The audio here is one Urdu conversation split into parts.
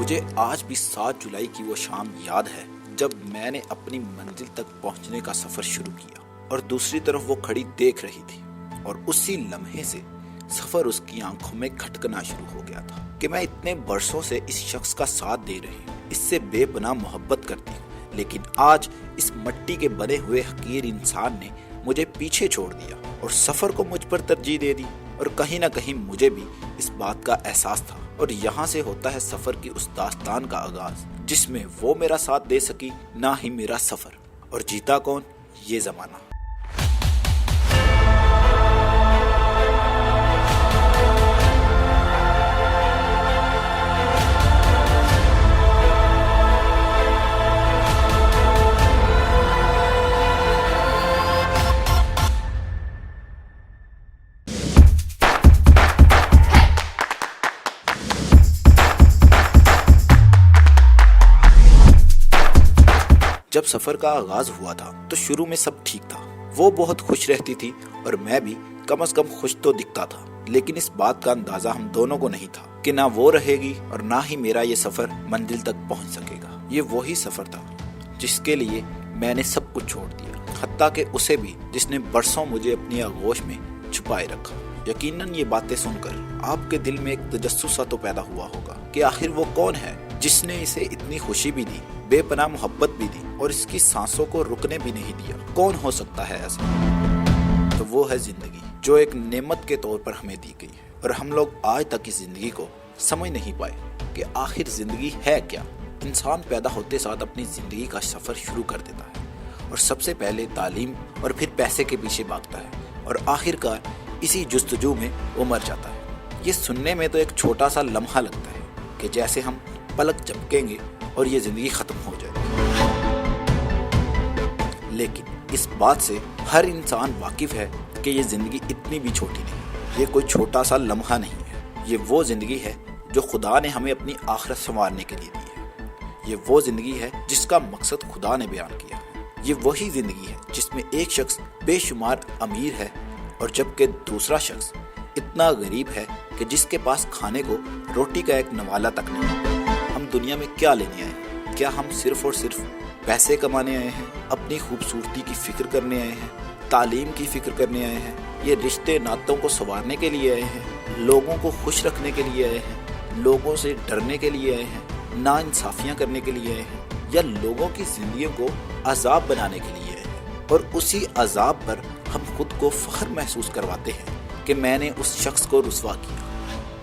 مجھے آج بھی 7 جولائی کی وہ شام یاد ہے جب میں نے اپنی منزل تک پہنچنے کا سفر شروع کیا اور دوسری طرف وہ کھڑی دیکھ رہی تھی، اور اسی لمحے سے سفر اس کی آنکھوں میں کھٹکنا شروع ہو گیا تھا کہ میں اتنے برسوں سے اس شخص کا ساتھ دے رہی ہوں، اس سے بے پناہ محبت کرتی ہوں، لیکن آج اس مٹی کے بنے ہوئے حقیر انسان نے مجھے پیچھے چھوڑ دیا اور سفر کو مجھ پر ترجیح دے دی۔ اور کہیں نہ کہیں مجھے بھی اس بات کا احساس تھا، اور یہاں سے ہوتا ہے سفر کی اس داستان کا آغاز جس میں وہ میرا ساتھ دے سکی نہ ہی میرا سفر، اور جیتا کون؟ یہ زمانہ۔ جب سفر کا آغاز ہوا تھا تو شروع میں سب ٹھیک تھا، وہ بہت خوش رہتی تھی اور میں بھی کم از کم خوش تو دکھتا تھا، لیکن اس بات کا اندازہ ہم دونوں کو نہیں تھا کہ نہ وہ رہے گی اور نہ ہی میرا یہ سفر منزل تک پہنچ سکے گا۔ یہ وہی سفر تھا جس کے لیے میں نے سب کچھ چھوڑ دیا، حتیٰ کہ اسے بھی جس نے برسوں مجھے اپنی آغوش میں چھپائے رکھا۔ یقیناً یہ باتیں سن کر آپ کے دل میں ایک تجسس سا تو پیدا ہوا ہوگا کہ آخر وہ کون ہے جس نے اسے اتنی خوشی بھی دی، بے پناہ محبت بھی دی اور اس کی سانسوں کو رکنے بھی نہیں دیا۔ کون ہو سکتا ہے ایسا؟ تو وہ ہے زندگی، جو ایک نعمت کے طور پر ہمیں دی گئی ہے، اور ہم لوگ آج تک اس زندگی کو سمجھ نہیں پائے کہ آخر زندگی ہے کیا۔ انسان پیدا ہوتے ساتھ اپنی زندگی کا سفر شروع کر دیتا ہے، اور سب سے پہلے تعلیم اور پھر پیسے کے پیچھے بھاگتا ہے، اور آخر کار اسی جستجو میں وہ مر جاتا ہے۔ یہ سننے میں تو ایک چھوٹا سا لمحہ لگتا ہے کہ جیسے ہم پلک جھپکیں گے اور یہ زندگی ختم ہو جائے گی، لیکن اس بات سے ہر انسان واقف ہے کہ یہ زندگی اتنی بھی چھوٹی نہیں، یہ کوئی چھوٹا سا لمحہ نہیں ہے۔ یہ وہ زندگی ہے جو خدا نے ہمیں اپنی آخرت سنوارنے کے لیے دی ہے، یہ وہ زندگی ہے جس کا مقصد خدا نے بیان کیا ہے، یہ وہی زندگی ہے جس میں ایک شخص بے شمار امیر ہے اور جبکہ دوسرا شخص اتنا غریب ہے کہ جس کے پاس کھانے کو روٹی کا ایک نوالہ تک نہیں۔ ہم دنیا میں کیا لینے آئے ہیں؟ کیا ہم صرف اور صرف پیسے کمانے آئے ہیں؟ اپنی خوبصورتی کی فکر کرنے آئے ہیں؟ تعلیم کی فکر کرنے آئے ہیں؟ یہ رشتے ناتوں کو سنوارنے کے لیے آئے ہیں؟ لوگوں کو خوش رکھنے کے لیے آئے ہیں؟ لوگوں سے ڈرنے کے لیے آئے ہیں؟ ناانصافیاں کرنے کے لیے آئے ہیں؟ یا لوگوں کی زندگیوں کو عذاب بنانے کے لیے آئے ہیں؟ اور اسی عذاب پر ہم خود کو فخر محسوس کرواتے ہیں کہ میں نے اس شخص کو رسوا کیا،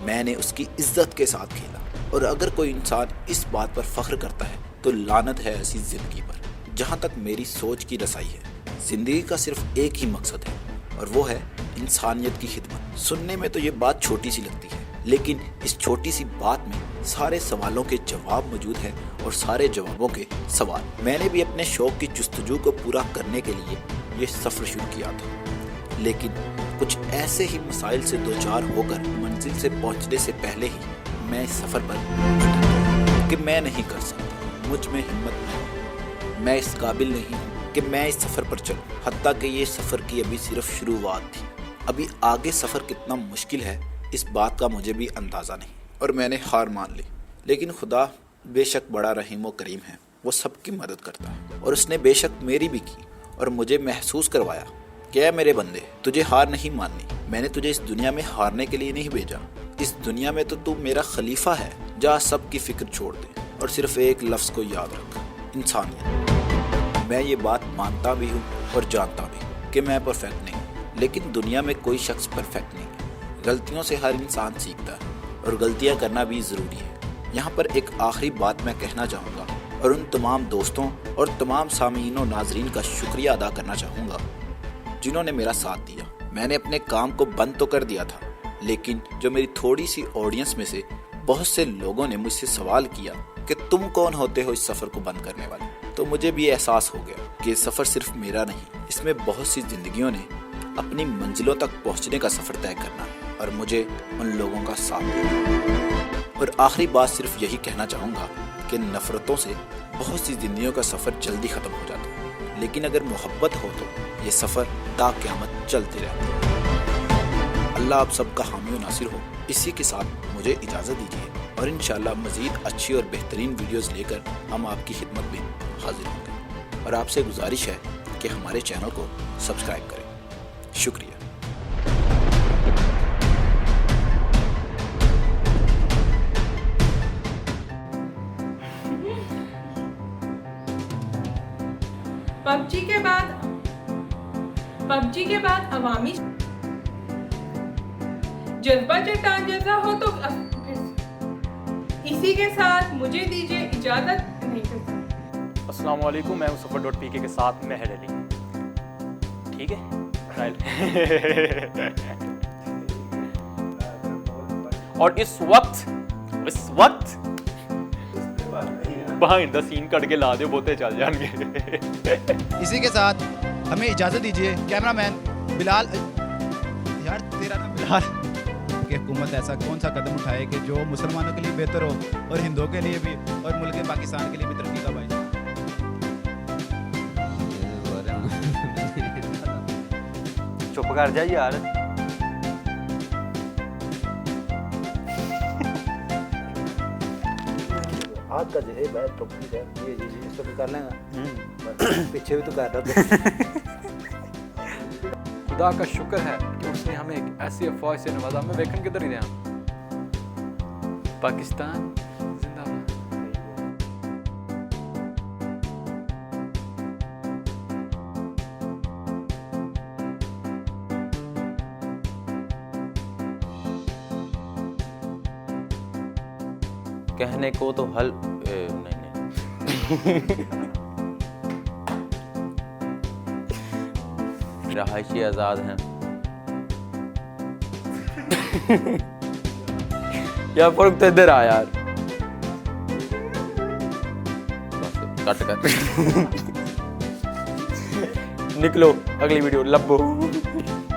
میں نے اس کی عزت کے ساتھ کھیلا۔ اور اگر کوئی انسان اس بات پر فخر کرتا ہے تو لعنت ہے ایسی زندگی پر۔ جہاں تک میری سوچ کی رسائی ہے، زندگی کا صرف ایک ہی مقصد ہے، اور وہ ہے انسانیت کی خدمت۔ سننے میں تو یہ بات چھوٹی سی لگتی ہے، لیکن اس چھوٹی سی بات میں سارے سوالوں کے جواب موجود ہیں، اور سارے جوابوں کے سوال۔ میں نے بھی اپنے شوق کی جستجو کو پورا کرنے کے لیے یہ سفر شروع کیا تھا، لیکن کچھ ایسے ہی مسائل سے دوچار ہو کر منزل سے پہنچنے سے پہلے ہی میں اس سفر پر کہ میں نہیں کر سکتا، مجھ میں ہمت نہیں، میں اس قابل نہیں ہوں کہ میں اس سفر پر چلوں، حتیٰ کہ یہ سفر کی ابھی صرف شروعات تھی۔ ابھی آگے سفر کتنا مشکل ہے اس بات کا مجھے بھی اندازہ نہیں، اور میں نے ہار مان لی۔ لیکن خدا بے شک بڑا رحیم و کریم ہے، وہ سب کی مدد کرتا ہے، اور اس نے بے شک میری بھی کی اور مجھے محسوس کروایا کہ اے میرے بندے، تجھے ہار نہیں ماننی، میں نے تجھے اس دنیا میں ہارنے کے لیے نہیں بھیجا، اس دنیا میں تو میرا خلیفہ ہے۔ جا سب کی فکر چھوڑ دے اور صرف ایک لفظ کو یاد رکھ، انسانیت۔ میں یہ بات مانتا بھی ہوں اور جانتا بھی کہ میں پرفیکٹ نہیں، لیکن دنیا میں کوئی شخص پرفیکٹ نہیں ہے۔ غلطیوں سے ہر انسان سیکھتا ہے، اور غلطیاں کرنا بھی ضروری ہے۔ یہاں پر ایک آخری بات میں کہنا چاہوں گا، اور ان تمام دوستوں اور تمام سامعین و ناظرین کا شکریہ ادا کرنا چاہوں گا جنہوں نے میرا ساتھ دیا۔ میں نے اپنے کام کو بند تو کر دیا تھا، لیکن جو میری تھوڑی سی آڈینس میں سے بہت سے لوگوں نے مجھ سے سوال کیا کہ تم کون ہوتے ہو اس سفر کو بند کرنے والے، تو مجھے بھی احساس ہو گیا کہ یہ سفر صرف میرا نہیں، اس میں بہت سی زندگیوں نے اپنی منزلوں تک پہنچنے کا سفر طے کرنا ہے، اور مجھے ان لوگوں کا ساتھ دینا۔ اور آخری بات صرف یہی کہنا چاہوں گا کہ نفرتوں سے بہت سی زندگیوں کا سفر جلدی ختم ہو جاتا ہے، لیکن اگر محبت ہو تو یہ سفر تا قیامت چلتے رہتا ہے۔ اللہ آپ سب کا حامی و ناصر ہو۔ اسی کے ساتھ مجھے اجازت دیجیے۔ اور انشاءاللہ مزید اچھی اور بہترین ویڈیوز لے کر ہم آپ کی خدمت میں حاضر ہوں گے، اور آپ سے گزارش ہے کہ ہمارے چینل کو سبسکرائب کریں۔ شکریہ۔ پب جی کے بعد عوامی جذبہ چٹان جیسا ہو تو اسی کے ساتھ مجھے دیجیے اجازت۔ نہیں کرتا۔ السلام علیکم، میں مصطفی.pk کے ساتھ مہر علی، ٹھیک ہے؟ اور اس وقت بہائنڈ دا سین کٹ کے لا دے بوتے چل جان گے۔ اسی کے ساتھ ہمیں اجازت دیجیے کیمرہ مین بلال، یار تیرا نام بلال، کہ حکومت ایسا کون سا قدم اٹھائے کہ جو مسلمانوں کے لیے بہتر ہو اور ہندوؤں کے لیے بھی اور ملک پاکستان کے لیے بھی ترقی کا باعث۔ چپ کر جا یار۔ ہاتھ کا جو ہے بہت ٹوپی ہے، یہ اس کو بھی کر لیں گا، پیچھے بھی تو کر رہا۔ خدا کا شکر ہے کہ اس نے ہمیں ایک ایسی افواج سے نوازا۔ ہمیں ویکن کدھر ہی دیا، پاکستان زندہ باد۔ کہنے کو تو حل نہیں رہائشی آزاد ہیں یا فرق تو ادھر آ یار، بس کٹ کر نکلو اگلی ویڈیو لبو۔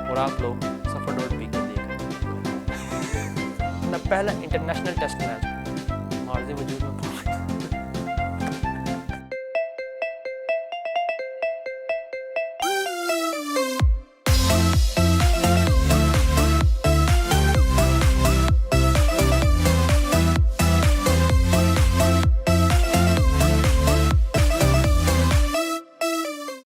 اور آپ لوگ سفر.pk دیکھ رہے ہیں۔ اپنا پہلا انٹرنیشنل ٹیسٹ میچ معرض وجود